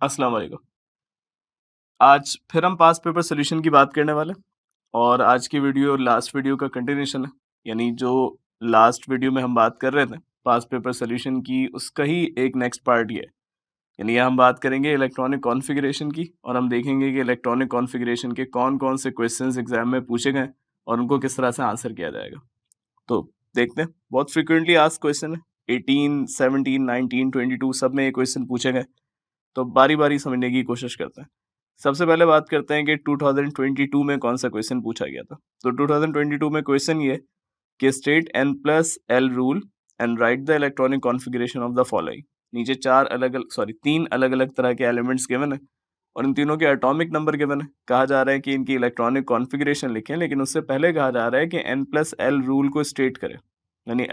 अस्सलाम वालेकुम। आज फिर हम पास्ट पेपर सॉल्यूशन की बात करने वाले हैं और आज की वीडियो लास्ट वीडियो का कंटिन्यूशन है। यानी जो लास्ट वीडियो में हम बात कर रहे थे पास्ट पेपर सॉल्यूशन की, उसका ही एक नेक्स्ट पार्ट ये है। यानी ये हम बात करेंगे इलेक्ट्रॉनिक कॉन्फ़िगरेशन की और हम देखेंगे कि इलेक्ट्रॉनिक कॉन्फ़िगरेशन के कौन-कौन से क्वेश्चंस एग्ज़ाम में पूछे गए और उनको किस तरह से आंसर किया जाएगा। तो देखते हैं, बहुत फ्रीक्वेंटली आस्क्ड क्वेश्चन है। 18, 17, 19, 22 सब में ये क्वेश्चन पूछे गए। तो बारी-बारी समझने की कोशिश करते हैं। सबसे पहले बात करते हैं कि 2022 में कौन-सा क्वेश्चन पूछा गया था। तो 2022 में क्वेश्चन ये है कि state n plus L rule and right the electronic configuration of the following. नीचे 3 अलग-अलग तरह के एलिमेंट्स गिवन है और इन तीनों के एटॉमिक नंबर गिवन है। कहा जा रहा है कि इनकी इलेक्ट्रॉनिक कॉन्फ़िगरेशन लिखें, लेकिन उससे पहले कहा जा रहा है कि n प्लस एल रूल को स्टेट करें। यानी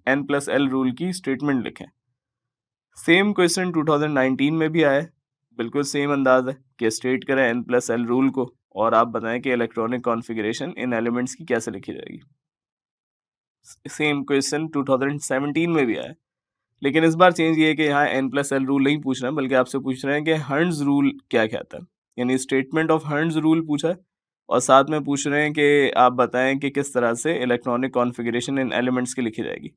n प्लस एल रूल की स्टेटमेंट लिखें। सेम क्वेश्चन 2019 में भी आया है। बिल्कुल सेम अंदाज है कि स्टेट करें n प्लस एल रूल को और आप बताएं कि इलेक्ट्रॉनिक कॉन्फ़िगरेशन इन एलिमेंट्स की कैसे लिखी जाएगी। सेम क्वेश्चन 2017 में भी आया है, लेकिन इस बार चेंज ये है कि यहाँ n प्लस एल रूल नहीं पूछ रहे हैं, बल्कि आपसे पूछ रहे हैं कि हर्न्स रूल क्या कहता है। यानी स्टेटमेंट ऑफ हर्न्स रूल पूछा है और साथ में पूछ रहे हैं कि आप बताएं कि किस तरह से इलेक्ट्रॉनिक कॉन्फ़िगरेशन इन एलिमेंट्स की लिखी जाएगी।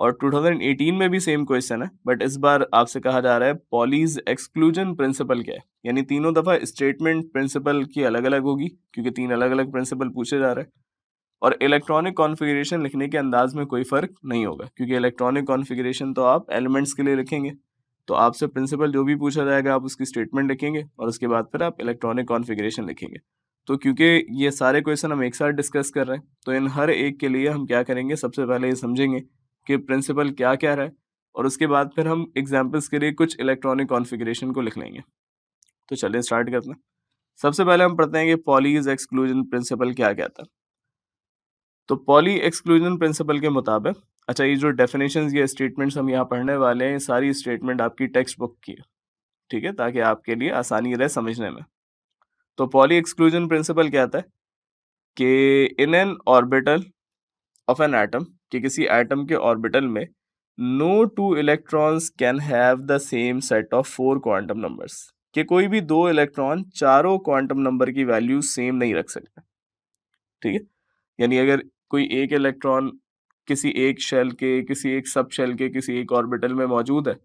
और 2018 में भी सेम क्वेश्चन है, बट इस बार आपसे कहा जा रहा है पॉलीज एक्सक्लूजन प्रिंसिपल क्या है। यानी तीनों दफा स्टेटमेंट प्रिंसिपल की अलग अलग होगी, क्योंकि 3 अलग अलग प्रिंसिपल पूछे जा रहे हैं। और इलेक्ट्रॉनिक कॉन्फ़िगरेशन लिखने के अंदाज में कोई फर्क नहीं होगा, क्योंकि इलेक्ट्रॉनिक कॉन्फ़िगरेशन तो आप एलिमेंट्स के लिए लिखेंगे। तो आपसे प्रिंसिपल जो भी पूछा जाएगा आप उसकी स्टेटमेंट लिखेंगे और उसके बाद फिर आप इलेक्ट्रॉनिक कॉन्फ़िगरेशन लिखेंगे। तो क्योंकि ये सारे क्वेश्चन हम एक साथ डिस्कस कर रहे हैं, तो इन हर एक के लिए हम क्या करेंगे, सबसे पहले ये समझेंगे कि प्रिंसिपल क्या कह रहा है और उसके बाद फिर हम एग्जाम्पल्स के लिए कुछ इलेक्ट्रॉनिक कॉन्फ़िगरेशन को लिख लेंगे। तो चलिए स्टार्ट करते हैं। सबसे पहले हम पढ़ते हैं कि पॉलीज एक्सक्लूजन प्रिंसिपल क्या कहता है। तो पॉली एक्सक्लूजन प्रिंसिपल के मुताबिक, अच्छा, ये जो डेफिनेशंस ये स्टेटमेंट्स हम यहाँ पढ़ने वाले हैं, ये सारी स्टेटमेंट आपकी टेक्स्ट बुक की है, ठीक है, ताकि आपके लिए आसानी रहे समझने में। तो पॉली एक्सक्लूजन प्रिंसिपल कहता है कि in an orbital of an atom, कि किसी एटम के ऑर्बिटल में no two electrons can have the same set of 4 quantum numbers, कि कोई भी 2 इलेक्ट्रॉन चारों क्वांटम नंबर की वैल्यू सेम नहीं रख सकते। ठीक है, यानी अगर कोई एक इलेक्ट्रॉन किसी एक शेल के, किसी एक सब शेल के, किसी एक ऑर्बिटल में मौजूद है,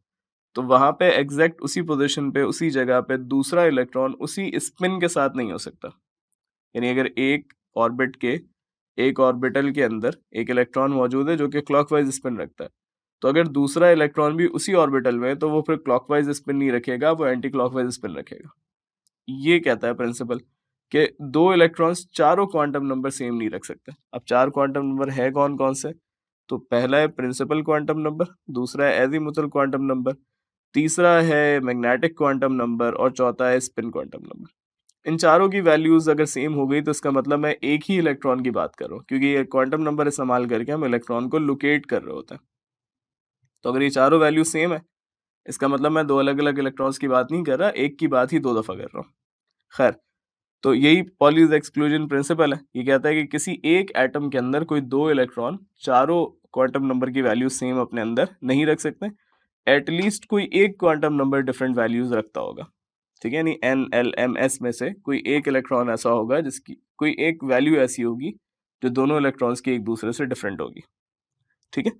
तो वहां पे एग्जैक्ट उसी पोजीशन पे, उसी जगह पे दूसरा इलेक्ट्रॉन उसी स्पिन के साथ नहीं हो सकता। यानी अगर एक ऑर्बिटल के अंदर एक इलेक्ट्रॉन मौजूद है जो कि क्लॉकवाइज स्पिन रखता है, तो अगर दूसरा इलेक्ट्रॉन भी उसी ऑर्बिटल में है तो वो फिर क्लॉकवाइज स्पिन नहीं रखेगा, वो एंटी क्लॉकवाइज स्पिन रखेगा। ये कहता है प्रिंसिपल कि 2 इलेक्ट्रॉन्स चारों क्वांटम नंबर सेम नहीं रख सकते। अब 4 क्वांटम नंबर है कौन कौन से? तो पहला है प्रिंसिपल क्वांटम नंबर, दूसरा है एजीमुथल क्वांटम नंबर, तीसरा है मैग्नेटिक क्वांटम नंबर और चौथा है स्पिन क्वांटम नंबर। इन चारों की वैल्यूज अगर सेम हो गई तो इसका मतलब मैं एक ही इलेक्ट्रॉन की बात कर रहा हूँ, क्योंकि ये क्वांटम नंबर इस्तेमाल करके हम इलेक्ट्रॉन को लोकेट कर रहे होते हैं। तो अगर ये चारों वैल्यू सेम है, इसका मतलब मैं 2 अलग अलग इलेक्ट्रॉन्स की बात नहीं कर रहा, एक की बात ही 2 दफा कर रहा हूँ। खैर, तो यही पॉलीज एक्सक्लूजन प्रिंसिपल है। ये कहता है कि किसी एक एटम के अंदर कोई 2 इलेक्ट्रॉन चारों क्वांटम नंबर की वैल्यू सेम अपने अंदर नहीं रख सकते। एटलीस्ट कोई एक क्वांटम नंबर डिफरेंट वैल्यूज रखता होगा। ठीक है, यानी एन एल एम एस में से कोई एक इलेक्ट्रॉन ऐसा होगा जिसकी कोई एक वैल्यू ऐसी होगी जो दोनों इलेक्ट्रॉन्स की एक दूसरे से डिफरेंट होगी। ठीक है,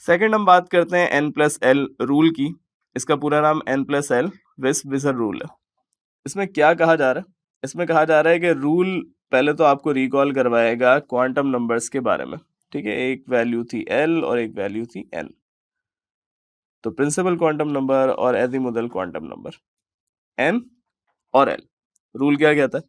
सेकंड हम बात करते हैं एन प्लस एल रूल की। इसका पूरा नाम एन प्लस एल विस विजर रूल है। इसमें क्या कहा जा रहा है? इसमें कहा जा रहा है कि रूल पहले तो आपको रिकॉल करवाएगा क्वांटम नंबर्स के बारे में। ठीक है, एक वैल्यू थी एल और एक वैल्यू थी एन। तो प्रिंसिपल क्वांटम नंबर और एजीमुथल क्वांटम नंबर, एन और एल। रूल क्या कहता है?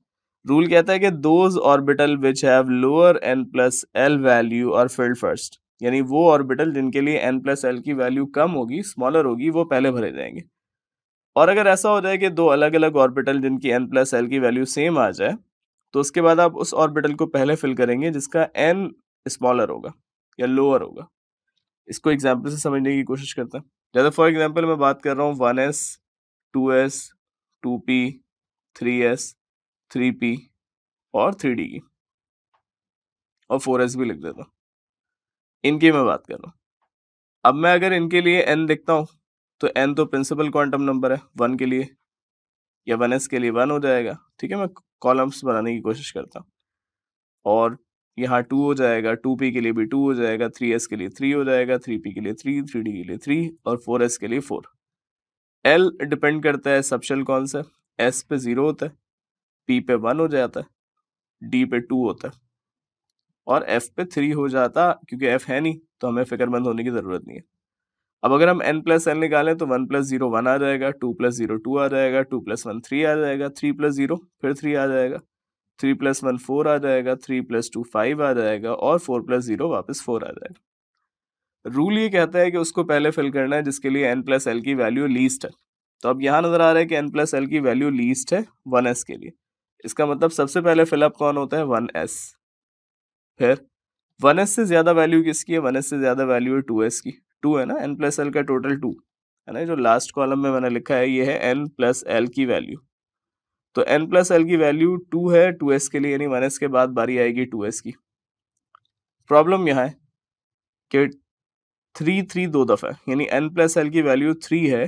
रूल कहता है कि those orbital which have lower n plus l value are filled first. यानी वो ऑर्बिटल जिनके लिए एन प्लस एल की वैल्यू कम होगी, स्मॉलर होगी, वो पहले भरे जाएंगे। और अगर ऐसा हो जाए कि 2 अलग अलग ऑर्बिटल जिनकी एन प्लस एल की वैल्यू सेम आ जाए, तो उसके बाद आप उस ऑर्बिटल को पहले फिल करेंगे जिसका एन स्मॉलर होगा या लोअर होगा। इसको एग्जाम्पल से समझने की कोशिश करते हैं। जैसे फॉर एग्जाम्पल मैं बात कर रहा हूँ 1s, 2s, 2p, 3s, 3p और 3d की, और 4s भी लिख देता हूँ। इनकी मैं बात कर रहा हूँ। अब मैं अगर इनके लिए n लिखता हूँ तो n तो प्रिंसिपल क्वांटम नंबर है 1 के लिए, या 1s के लिए 1 हो जाएगा। ठीक है, मैं कॉलम्स बनाने की कोशिश करता हूँ। और यहाँ 2 हो जाएगा, 2p के लिए भी 2 हो जाएगा, 3s के लिए 3 हो जाएगा, 3p के लिए 3, 3d के लिए 3 और 4s के लिए 4। l डिपेंड करता है सबशेल कौन सा, s पे 0 होता है, p पे 1 हो जाता है, d पे 2 होता है और f पे 3 हो जाता, क्योंकि f है नहीं तो हमें फिक्रमंद होने की जरूरत नहीं है। अब अगर हम n प्लस एल निकालें तो 1 प्लस 0 1 आ जाएगा, 2 प्लस 0 2 आ जाएगा, 2 प्लस 1 3 आ जाएगा, 3 प्लस 0 फिर 3 आ जाएगा, 3 प्लस 1 4 आ जाएगा, 3 प्लस 2 5 आ जाएगा और 4 प्लस 0 वापस 4 आ जाएगा। रूल ये कहता है कि उसको पहले फिल करना है जिसके लिए n प्लस एल की वैल्यू लीस्ट है। तो अब यहाँ नजर आ रहा है कि n प्लस एल की वैल्यू लीस्ट है 1s के लिए। इसका मतलब सबसे पहले फिलअप कौन होता है, 1s। फिर 1s से ज्यादा वैल्यू किसकी है, 1s से ज्यादा वैल्यू है 2s की। 2 है ना, n प्लस एल का टोटल 2 है ना, जो लास्ट कॉलम में मैंने लिखा है ये है n प्लस एल की वैल्यू। तो n प्लस एल की वैल्यू 2 है 2s के लिए, यानी 1s के बाद बारी आएगी 2s की। प्रॉब्लम यहाँ है कि 3 3 दो दफा है, यानी n प्लस एल की वैल्यू 3 है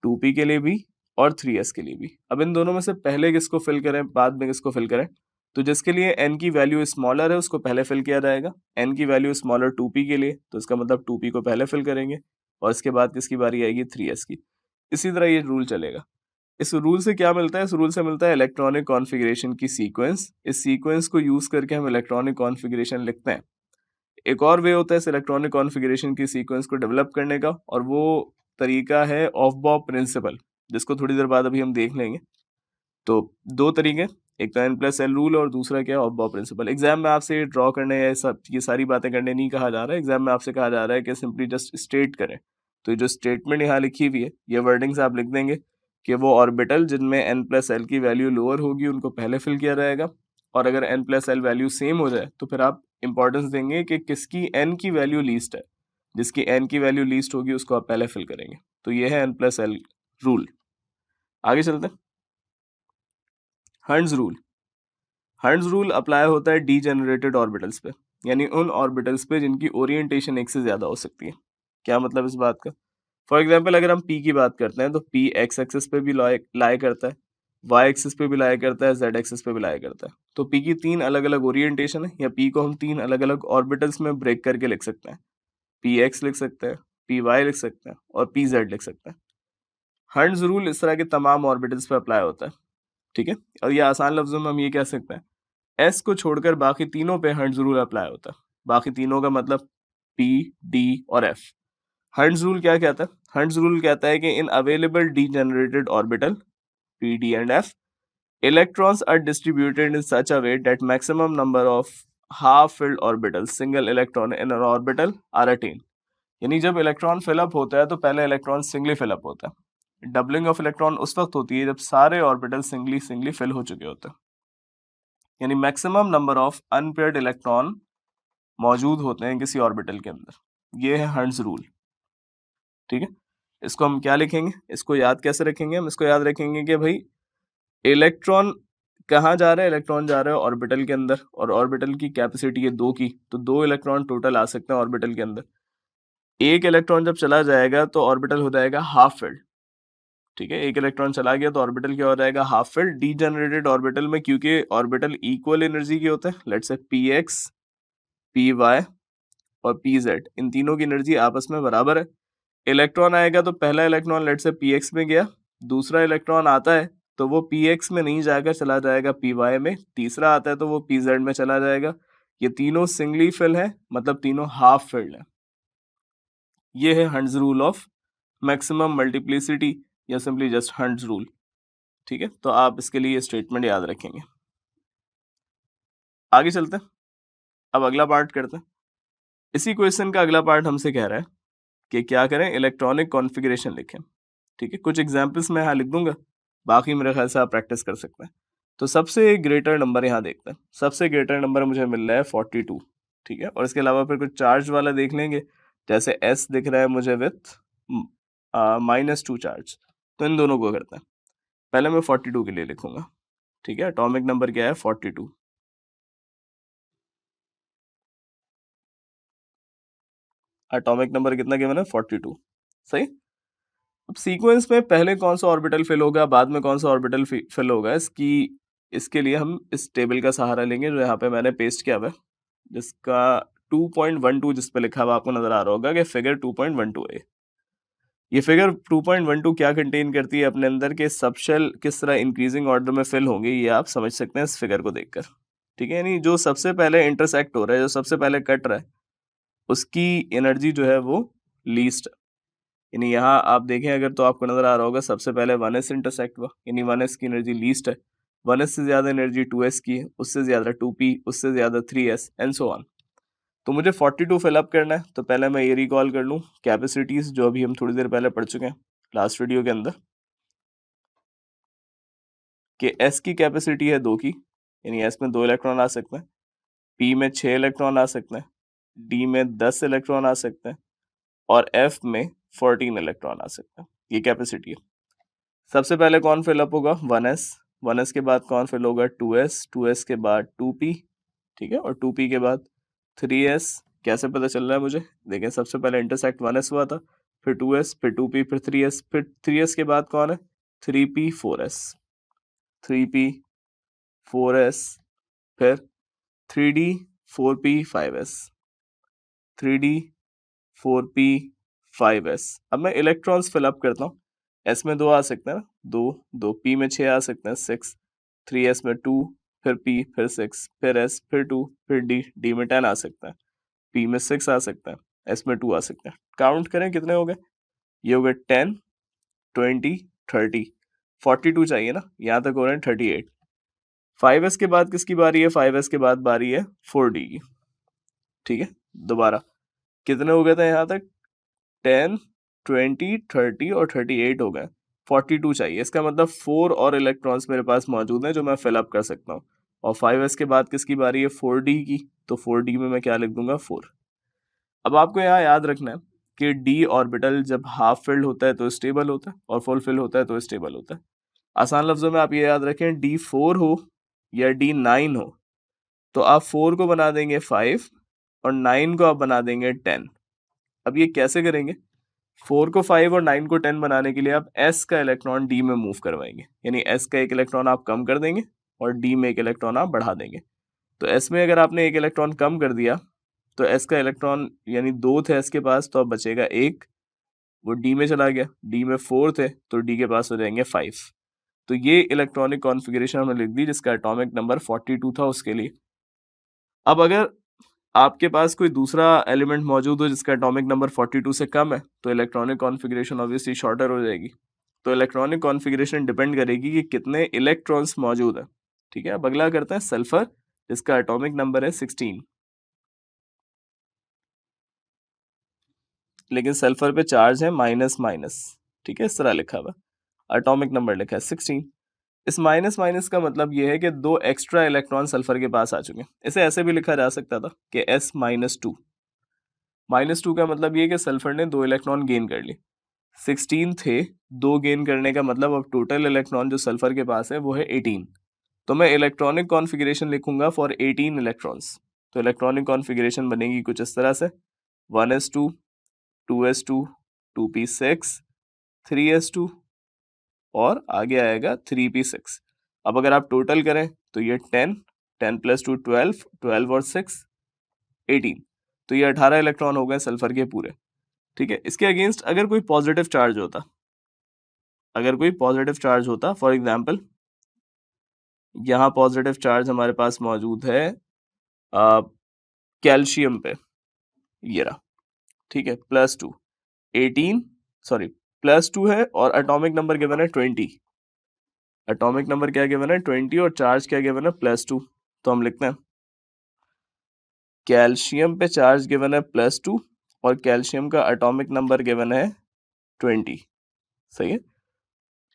2p के लिए भी और 3s के लिए भी। अब इन दोनों में से पहले किसको फिल करें बाद में किसको फिल करें, तो जिसके लिए n की वैल्यू स्मॉलर है उसको पहले फिल किया जाएगा। n की वैल्यू स्मॉलर 2p के लिए, तो इसका मतलब 2p को पहले फिल करेंगे और इसके बाद किसकी बारी आएगी, 3s की। इसी तरह ये रूल चलेगा। इस रूल से क्या मिलता है, इस रूल से मिलता है इलेक्ट्रॉनिक कॉन्फ़िगरेशन की सीक्वेंस। इस सीक्वेंस को यूज करके हम इलेक्ट्रॉनिक कॉन्फ़िगरेशन लिखते हैं। एक और वे होता है इस इलेक्ट्रॉनिक कॉन्फ़िगरेशन की सीक्वेंस को डेवलप करने का, और वो तरीका है ऑफ बॉब प्रिंसिपल, जिसको थोड़ी देर बाद अभी हम देख लेंगे। तो दो तरीके, एक तो n प्लस एल रूल और दूसरा क्या है, ऑफ बॉब प्रिंसिपल। एग्जाम में आपसे ड्रॉ करने या सब ये सारी बातें करने नहीं कहा जा रहा है, एग्जाम में आपसे कहा जा रहा है कि सिंपली जस्ट स्टेट करें। तो ये जो स्टेटमेंट यहाँ लिखी हुई है, ये वर्डिंग्स आप लिख देंगे कि वो ऑर्बिटल जिनमें n प्लस एल की वैल्यू लोअर होगी उनको पहले फिल किया जाएगा, और अगर n plus l value same हो जाए तो फिर आप इंपॉर्टेंस देंगे कि किसकी n की वैल्यू लीस्ट है। जिसकी n की वैल्यू लीस्ट होगी उसको आप पहले फिल करेंगे। तो ये है n प्लस एल रूल। आगे चलते हैं। Hund's rule. Hund's rule apply होता है डीजेनरेटेड ऑर्बिटल्स पे, यानी उन ऑर्बिटल्स पे जिनकी ओरिएंटेशन एक से ज्यादा हो सकती है। क्या मतलब इस बात का, फॉर एग्जाम्पल अगर हम p की बात करते हैं तो p एक्स एक्सिस पे भी लाई करता है, y एक्सिस पे भी लाई करता है, z एक्सिस पे भी लाई करता है। तो p की 3 अलग अलग ओरिएंटेशन है, या p को हम 3 अलग अलग ऑर्बिटल्स में ब्रेक करके लिख सकते हैं। px लिख सकते हैं, py लिख सकते हैं और pz लिख सकते हैं। हंड्स रूल इस तरह के तमाम ऑर्बिटल्स पे अप्लाई होता है। ठीक है, और ये आसान लफ्जों में हम ये कह सकते हैं, एस को छोड़कर बाकी तीनों पे हंड्स रूल अप्लाई होता है। बाकी तीनों का मतलब पी, डी और एफ। हंड्स रूल क्या कहता है, हंड्स रूल कहता है कि इन available degenerated orbital P, D and F, electrons are distributed in such a way that maximum number of half filled orbitals single electron in an orbital are attained। यानी जब electron fill up होता है तो पहले electron singly fill up होता है। Doubling of electron उस वक्त होती है जब सारे ऑर्बिटल सिंगली सिंगली फिल हो चुके होते हैं, यानी maximum number of unpaired electron मौजूद होते हैं किसी ऑर्बिटल के अंदर। ये है हंड्स रूल। ठीक है, इसको हम क्या लिखेंगे, इसको याद कैसे रखेंगे, हम इसको याद रखेंगे कि भाई इलेक्ट्रॉन कहाँ जा रहा है, इलेक्ट्रॉन जा रहा है ऑर्बिटल के अंदर, और ऑर्बिटल की कैपेसिटी है 2 की, तो 2 इलेक्ट्रॉन टोटल आ सकते हैं ऑर्बिटल के अंदर। एक इलेक्ट्रॉन जब चला जाएगा तो ऑर्बिटल हो जाएगा हाफ फिल्ड। ठीक है, एक इलेक्ट्रॉन चला गया तो ऑर्बिटल क्या हो जाएगा, हाफ फिल्ड। डीजेनरेटेड ऑर्बिटल में क्योंकि ऑर्बिटल इक्वल एनर्जी के होते हैं, let's say p x, p y और पी जेड, इन तीनों की एनर्जी आपस में बराबर है। इलेक्ट्रॉन आएगा तो पहला इलेक्ट्रॉन लेट से पी एक्स में गया, दूसरा इलेक्ट्रॉन आता है तो वो पी एक्स में नहीं जाकर चला जाएगा पी वाई में, तीसरा आता है तो वो पी जेड में चला जाएगा। ये तीनों सिंगली फिल है, मतलब तीनों हाफ फिल्ड है। ये है Hund's rule of maximum multiplicity, या सिंपली जस्ट हंड्स रूल। ठीक है, तो आप इसके लिए स्टेटमेंट याद रखेंगे। आगे चलते हैं, अब अगला पार्ट करते हैं। इसी क्वेश्चन का अगला पार्ट हमसे कह रहा है कि क्या करें, इलेक्ट्रॉनिक कॉन्फ़िगरेशन लिखें। ठीक है, कुछ एग्जाम्पल्स मैं यहाँ लिख दूंगा, बाकी मेरे ख्याल से आप प्रैक्टिस कर सकते हैं। तो सबसे ग्रेटर नंबर यहाँ देखते हैं। सबसे ग्रेटर नंबर मुझे मिल रहा है 42। ठीक है, और इसके अलावा फिर कुछ चार्ज वाला देख लेंगे, जैसे एस दिख रहा है मुझे विथ -2 चार्ज। तो इन दोनों को करते हैं। पहले मैं 42 के लिए लिखूंगा। ठीक है, एटॉमिक नंबर क्या है, 42। एटॉमिक नंबर कितना गिवन है, 42। सही। अब सीक्वेंस में पहले कौन सा ऑर्बिटल फिल होगा, बाद में कौन सा ऑर्बिटल फिल होगा, इसके लिए हम इस टेबल का सहारा लेंगे जो यहाँ पे मैंने पेस्ट किया हुआ है, जिसका 2.12 जिस पे लिखा हुआ आपको नजर आ रहा होगा कि फिगर 2.12 है। ये फिगर 2.12 क्या कंटेन करती है अपने अंदर के सब शेल किस तरह इंक्रीजिंग ऑर्डर में फिल होंगे, ये आप समझ सकते हैं इस फिगर को देखकर। ठीक है, यानी जो सबसे पहले इंटरसेक्ट हो रहा है, जो सबसे पहले कट रहा है, उसकी एनर्जी जो है वो लीस्ट। यानी यहाँ आप देखें अगर तो आपको नजर आ रहा होगा सबसे पहले 1s इंटरसेक्ट हुआ, यानी 1s की एनर्जी लीस्ट है। 1s से ज्यादा एनर्जी 2s की है, उससे ज्यादा 2p, उससे ज्यादा 3s एंड सो ऑन। तो मुझे 42 फिलअप करना है, तो पहले मैं ये रिकॉल कर लूँ कैपेसिटीज जो अभी हम थोड़ी देर पहले पढ़ चुके हैं लास्ट वीडियो के अंदर, कि s की कैपेसिटी है 2 की, यानी s में 2 इलेक्ट्रॉन आ सकते हैं, p में 6 इलेक्ट्रॉन आ सकते हैं, d में 10 इलेक्ट्रॉन आ सकते हैं, और f में 14 इलेक्ट्रॉन आ सकते हैं। ये कैपेसिटी है। सबसे पहले कौन फिलअप होगा? 1s। 1s के बाद कौन फिल होगा? 2s। 2s के बाद 2p, ठीक है, और 2p के बाद 3s। कैसे पता चल रहा है मुझे? देखें, सबसे पहले इंटरसेक्ट 1s हुआ था, फिर 2s, फिर 2p, फिर 3s, फिर 3s के बाद कौन है? 3p 4s, 3p 4s, फिर 3d 4p 5s, 3d 4p 5s। अब मैं इलेक्ट्रॉन्स फिलअप करता हूँ। s में 2 आ सकते हैं, 2 2, p में 6 आ सकते हैं, 6, 3s में 2, फिर p, फिर 6, फिर s, फिर 2, फिर d में 10 आ सकता है, p में 6 आ सकता है, s में 2 आ सकता है। काउंट करें कितने हो गए? ये हो गए 10, 20, 30, 42 चाहिए ना, यहाँ तक हो रहे हैं 38। 5s के बाद किसकी बारी है? 5s के बाद बारी है 4d की। ठीक है, दोबारा कितने हो गए थे यहाँ तक? 10, 20, 30 और 38 हो गए। 42 चाहिए, इसका मतलब 4 और इलेक्ट्रॉन्स मेरे पास मौजूद हैं जो मैं फिलअप कर सकता हूँ। और 5s के बाद किसकी बारी है? 4d की। तो 4d में मैं क्या लिख दूंगा? 4। अब आपको यहाँ याद रखना है कि d ऑर्बिटल जब हाफ फिल्ड होता है तो स्टेबल होता है, और फुल फिल होता है तो स्टेबल होता है। आसान लफ्जों में आप ये याद रखें, d4 हो या d9 हो, तो आप 4 को बना देंगे 5 और 9 को आप बना देंगे 10। अब ये कैसे करेंगे? 4 को 5 और 9 को 10 बनाने के लिए आप s का इलेक्ट्रॉन d में मूव करवाएंगे, यानी s का एक इलेक्ट्रॉन आप कम कर देंगे और d में एक इलेक्ट्रॉन आप बढ़ा देंगे। तो s में अगर आपने एक इलेक्ट्रॉन कम कर दिया तो s का इलेक्ट्रॉन, यानी 2 थे s के पास, तो अब बचेगा 1, वो d में चला गया। d में 4 थे तो d के पास हो जाएंगे 5। तो ये इलेक्ट्रॉनिक कॉन्फ़िगरेशन हमने लिख दी जिसका एटॉमिक नंबर 42 था उसके लिए। अब अगर आपके पास कोई दूसरा एलिमेंट मौजूद हो जिसका एटॉमिक नंबर 42 से कम है, तो इलेक्ट्रॉनिक कॉन्फ़िगरेशन ऑब्वियसली शॉर्टर हो जाएगी। तो इलेक्ट्रॉनिक कॉन्फ़िगरेशन डिपेंड करेगी कि कितने इलेक्ट्रॉन्स मौजूद हैं। ठीक है, अब अगला करते हैं सल्फर, जिसका एटॉमिक नंबर है 16। लेकिन सल्फर पे चार्ज है माइनस माइनस। ठीक है, इस तरह लिखा हुआ, एटॉमिक नंबर लिखा है 16। इस माइनस माइनस का मतलब ये है कि 2 एक्स्ट्रा इलेक्ट्रॉन सल्फर के पास आ चुके हैं। इसे ऐसे भी लिखा जा सकता था कि S-2। -2 का मतलब ये कि सल्फर ने 2 इलेक्ट्रॉन गेन कर लिए। 16 थे, 2 गेन करने का मतलब अब टोटल इलेक्ट्रॉन जो सल्फर के पास है वो है 18। तो मैं इलेक्ट्रॉनिक कॉन्फ़िगरेशन लिखूंगा फॉर 18 इलेक्ट्रॉन्स। तो इलेक्ट्रॉनिक कॉन्फ़िगरेशन बनेगी कुछ इस तरह से: 1s2, 2s2, 2p6, 3s2 और आगे आएगा 3p6। अब अगर आप टोटल करें तो ये 10, 10 + 2 12, 12 और 6 18। तो ये 18 इलेक्ट्रॉन हो गए सल्फर के पूरे। ठीक है, इसके अगेंस्ट अगर कोई पॉजिटिव चार्ज होता, फॉर एग्जांपल यहाँ पॉजिटिव चार्ज हमारे पास मौजूद है कैल्शियम पे, ये रहा। ठीक है, +2, 18, सॉरी +2 है और एटॉमिक नंबर गिवन है 20। एटॉमिक नंबर क्या गिवन है? 20 और चार्ज क्या गिवन है? +2। तो हम लिखते हैं कैल्शियम पे चार्ज गिवन है +2 और कैल्शियम का एटॉमिक नंबर गिवन है 20। सही है,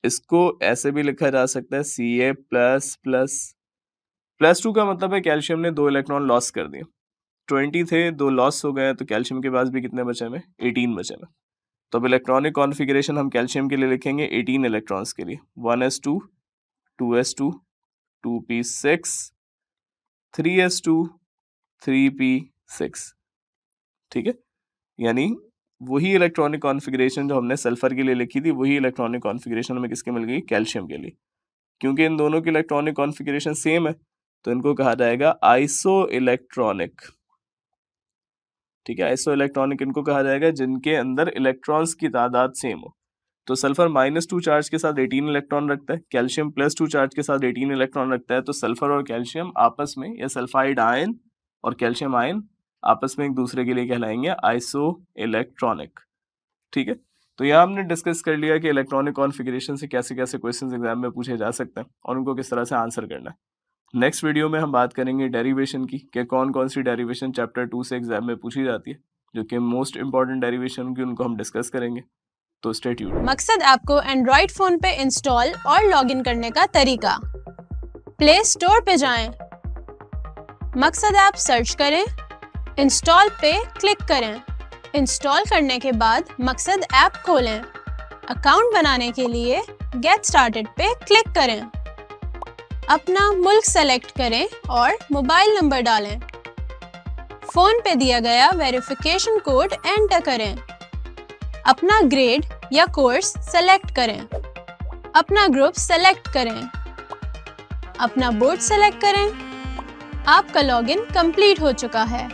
इसको ऐसे भी लिखा जा सकता है Ca++। +2 का मतलब है कैल्शियम ने 2 इलेक्ट्रॉन लॉस कर दिए। 20 थे, 2 लॉस हो गए, तो कैल्शियम के पास भी कितने बचे में? 18 बचे में। तो अब इलेक्ट्रॉनिक कॉन्फ़िगरेशन हम कैल्शियम के लिए लिखेंगे 18 इलेक्ट्रॉन्स के लिए: 1s2, 2s2, 2p6, 3s2, 3p6। ठीक है, यानी वही इलेक्ट्रॉनिक कॉन्फ़िगरेशन जो हमने सल्फर के लिए लिखी थी, वही इलेक्ट्रॉनिक कॉन्फ़िगरेशन हमें किसकी मिल गई, कैल्शियम के लिए। क्योंकि इन दोनों की इलेक्ट्रॉनिक कॉन्फ़िगरेशन सेम है, तो इनको कहा जाएगा आइसो इलेक्ट्रॉनिक। ठीक है, आइसो इलेक्ट्रॉनिक इनको कहा जाएगा जिनके अंदर इलेक्ट्रॉन्स की तादाद सेम हो। तो सल्फर -2 चार्ज के साथ 18 इलेक्ट्रॉन रखता है, कैल्शियम +2 चार्ज के साथ 18 इलेक्ट्रॉन रखता है। तो सल्फर और कैल्शियम आपस में, या सल्फाइड आयन और कैल्शियम आयन आपस में एक दूसरे के लिए कहलाएंगे आइसो इलेक्ट्रॉनिक। ठीक है, तो यहाँ हमने डिस्कस कर लिया कि इलेक्ट्रॉनिक कॉन्फ़िगरेशन से कैसे कैसे क्वेश्चंस एग्जाम में पूछे जा सकते हैं और उनको किस तरह से आंसर करना है। नेक्स्ट वीडियो में हम बात करेंगे डेरिवेशन की, कि कौन कौन सी डेरिवेशन चैप्टर 2 से एग्जाम में पूछी जाती है, जो कि मोस्ट इंपॉर्टेंट डेरिवेशन की, उनको हम डिस्कस करेंगे। तो स्टे ट्यून्ड। मकसद ऐप को एंड्रॉइड फोन पे इंस्टॉल और लॉगिन करने का तरीका, प्ले स्टोर पे जाएं, मकसद ऐप सर्च करें, इंस्टॉल पे क्लिक करें। इंस्टॉल करने के बाद मकसद ऐप खोलें। अकाउंट बनाने के लिए गेट स्टार्टेड पे क्लिक करें। अपना मुल्क सेलेक्ट करें और मोबाइल नंबर डालें। फोन पे दिया गया वेरिफिकेशन कोड एंटर करें। अपना ग्रेड या कोर्स सेलेक्ट करें। अपना ग्रुप सेलेक्ट करें। अपना बोर्ड सेलेक्ट करें। आपका लॉगिन कंप्लीट हो चुका है।